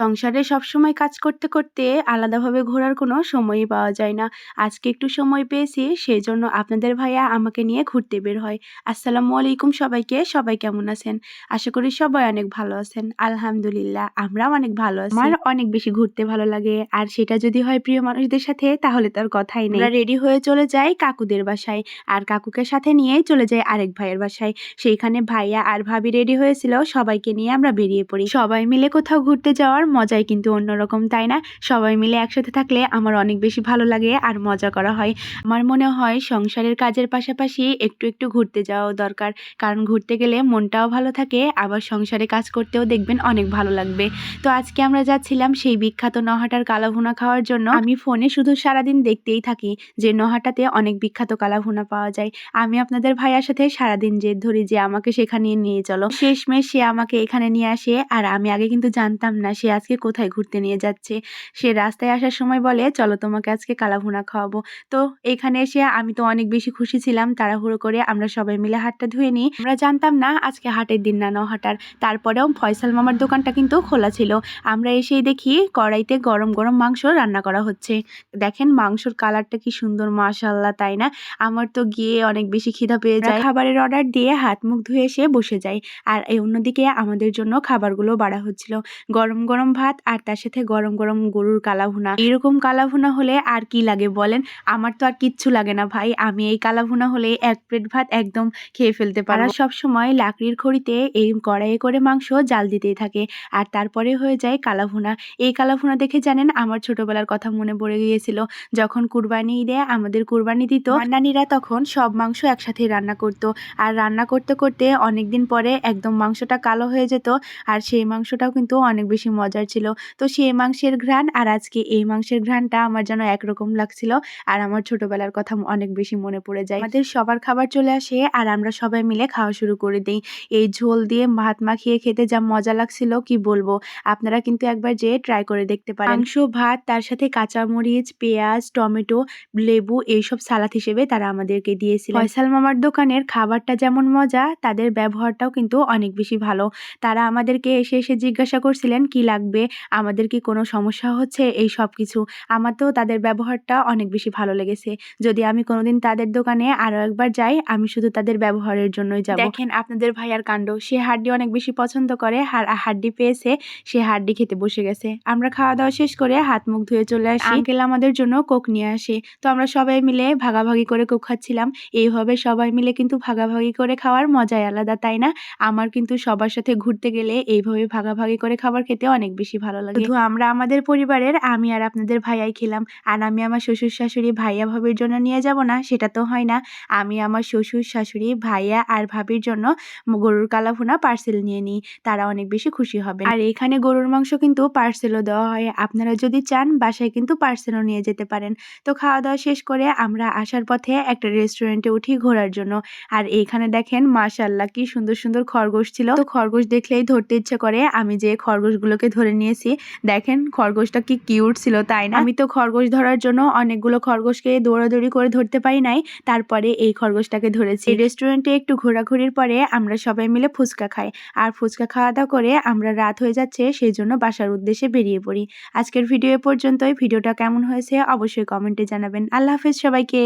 সংসারে সবসময় কাজ করতে করতে আলাদাভাবে ঘোরার কোনো সময়ই পাওয়া যায় না। আজকে একটু সময় পেয়েছি, সেজন্য আপনাদের ভাইয়া আমাকে নিয়ে ঘুরতে বের হয়। আসসালামু আলাইকুম সবাইকে। সবাই কেমন আছেন? আশা করি সবাই অনেক ভালো আছেন। আলহামদুলিল্লাহ আমরাও অনেক ভালো আছি। আমার অনেক বেশি ঘুরতে ভালো লাগে, আর সেটা যদি হয় প্রিয় মানুষদের সাথে তাহলে তার কথাই নেই। আমরা রেডি হয়ে চলে যাই কাকুদের বাসায়, আর কাকুকে সাথে নিয়েই চলে যাই আরেক ভাইয়ের বাসায়। সেইখানে ভাইয়া আর ভাবি রেডি হয়েছিল, সবাইকে নিয়ে আমরা বেরিয়ে পড়ি। সবাই মিলে কোথাও ঘুরতে যাওয়ার মজাই কিন্তু অন্যরকম, তাই না? সবাই মিলে একসাথে থাকলে আমার অনেক বেশি ভালো লাগে আর মজা করা হয়। আমার মনে হয় সংসারের কাজের পাশাপাশি একটু একটু ঘুরতে যাওয়াও দরকার, কারণ ঘুরতে গেলে মনটাও ভালো থাকে, আবার সংসারে কাজ করতেও দেখবেন অনেক ভালো লাগবে। তো আজকে আমরা যাচ্ছিলাম সেই বিখ্যাত নহাটার কালাভুনা খাওয়ার জন্য। আমি ফোনে শুধু সারাদিন দেখতেই থাকি যে নহাটাতে অনেক বিখ্যাত কালাভুনা পাওয়া যায়। আমি আপনাদের ভাইয়ার সাথে সারাদিন জেদ ধরি যে আমাকে সেখানে নিয়ে চলো। শেষমেশ সে আমাকে এখানে নিয়ে আসে, আর আমি আগে কিন্তু জানতাম না সে আজকে কোথায় ঘুরতে নিয়ে যাচ্ছে। সে রাস্তায় আসার সময় বলে, চলো তোমাকে আজকে কালাভুনা খাওয়াবো। তো এখানে এসে আমি তো অনেক বেশি খুশি ছিলাম। তাড়াহুড়ো করে আমরা সবাই মিলে হাতটা ধুয়ে নিই। আমরা জানতাম না আজকে হাটের দিন না নহাটার। তারপরেও ফয়সাল মামার দোকানটা কিন্তু খোলা ছিল। আমরা এসেই দেখি কড়াইতে গরম গরম মাংস রান্না করা হচ্ছে। দেখেন মাংসর কালারটা কি সুন্দর, মাশাআল্লাহ, তাই না? আমার তো গিয়ে অনেক বেশি খিদা পেয়ে যায়। খাবারের অর্ডার দিয়ে হাত মুখ ধুয়ে এসে বসে যাই, আর এই অন্যদিকে আমাদের জন্য খাবারগুলো বাড়া হচ্ছিল। গরম গরম ভাত, আর তার সাথে গরম গরম গরুর কালাভুনা। এরকম কালাভুনা হলে আর কি লাগে বলেন? আমার তো আর কিচ্ছু লাগে না ভাই। আমি এই কালাভুনা হলে এক প্লেট ভাত একদম খেয়ে ফেলতে পারবো। সব সময় লাকড়ির খড়িতে এই কড়াইয়ে করে মাংস জাল দিতেই থাকে, আর তারপরে হয়ে যায় কালাভুনা। এই কালাভুনা দেখে জানেন আমার ছোটবেলার কথা মনে পড়ে গিয়েছিল। যখন কুরবানি ঈদে আমাদের কুরবানি দিত, আমার নানিরা তখন সব মাংস একসাথে রান্না করতো, আর রান্না করতে করতে অনেকদিন পরে একদম মাংসটা কালো হয়ে যেত, আর সেই মাংসটাও কিন্তু অনেক বেশি মজার ছিল। তো সেই মাংসের ঘ্রাণ আর আজকে এই মাংসের ঘ্রাণটা আমার যেন একরকম লাগছিল, আর আমার ছোটবেলার কথা অনেক বেশি মনে পড়ে যায়। আমাদের সবার খাবার চলে আসে, আর আমরা সবাই মিলে খাওয়া শুরু করে দিই। এই ঝোল দিয়ে ভাত মাখিয়ে খেতে যা মজা লাগছিল কি বলবো। আপনারা কিন্তু একবার যেয়ে ট্রাই করে দেখতে পারেন। মাংস, ভাত, তার সাথে কাঁচামরিচ, পেঁয়াজ, টমেটো, লেবু এইসব সালাদ হিসেবে তারা আমাদেরকে দিয়েছিল। ফয়সাল মামার দোকানের খাবারটা যেমন মজা, তাদের ব্যবহারটাও কিন্তু অনেক বেশি ভালো। তারা আমাদেরকে এসে এসে জিজ্ঞাসা করছিলেন কি লাগবে, আমাদের কি কোনো সমস্যা হচ্ছে, এই সব কিছু। আমার তো তাদের ব্যবহারটা অনেক বেশি ভালো লেগেছে। যদি আমি কোনোদিন তাদের দোকানে আরো একবার যাই, আমি শুধু তাদের ব্যবহারের জন্যই যাব। দেখেন আপনাদের ভাইয়ার কাণ্ড, সে হাড্ডি অনেক বেশি পছন্দ করে, আর হাড্ডি পেয়েছে, সে হাড্ডি খেতে বসে গেছে। আমরা খাওয়া দাওয়া শেষ করে হাত মুখ ধুয়ে চলে আসি। আঙ্কেল আমাদের জন্য কোক নিয়ে আসে, তো আমরা সবাই মিলে ভাগাভাগি করে কোক খাচ্ছিলাম। এইভাবে সবাই মিলে কিন্তু ভাগাভাগি করে খাওয়ার মজাই আলাদা, তাই না? আমার কিন্তু সবার সাথে ঘুরতে গেলে এইভাবে ভাগাভাগি করে খাবার খেতে অনেক বেশি ভালো লাগে। শুধু আমরা আমাদের পরিবারের আমি আর আপনাদের ভাইয়াই খেলাম, আর আমি আমার শ্বশুর শাশুড়ি ভাইয়া ভাবির জন্য নিয়ে যাব না, সেটা তো হয় না। আমি আমার শ্বশুর শাশুড়ি ভাইয়া আর ভাবির জন্য গরুর কালাভুনা পার্সেল নিয়ে নিই, তারা অনেক বেশি খুশি হবে। আর এখানে গরুর মাংস কিন্তু পার্সেলও দেওয়া হয়, আপনারা যদি চান বাসায় কিন্তু পার্সেলও নিয়ে যেতে পারেন। তো খাওয়া দাওয়া শেষ করে আমরা আসার পথে একটা রেস্টুরেন্টে উঠি ঘোরার জন্য, আর এইখানে দেখেন মাশাআল্লাহ কি সুন্দর সুন্দর খরগোশ ছিল। তো খরগোশ দেখলেই ধরতে ইচ্ছে করে, আমি যে খরগোশগুলোকে ধরে নিয়েছি। দেখেন খরগোশটা কি কিউট ছিল, তাই না? আমি তো খরগোশ ধরার জন্য অনেকগুলো খরগোশকে দৌড়াদৌড়ি করে ধরতে পারি নাই, তারপরে এই খরগোশটাকে ধরেছি। রেস্টুরেন্টে একটু ঘোরাঘুরির পরে আমরা সবাই মিলে ফুচকা খাই, আর ফুচকা খাওয়া দাওয়া করে আমরা রাত হয়ে যাচ্ছে, সেই জন্য বাসার উদ্দেশ্যে বেরিয়ে পড়ি। আজকের ভিডিও এ পর্যন্তই। ভিডিওটা কেমন হয়েছে অবশ্যই কমেন্টে জানাবেন। আল্লাহ হাফেজ সবাইকে।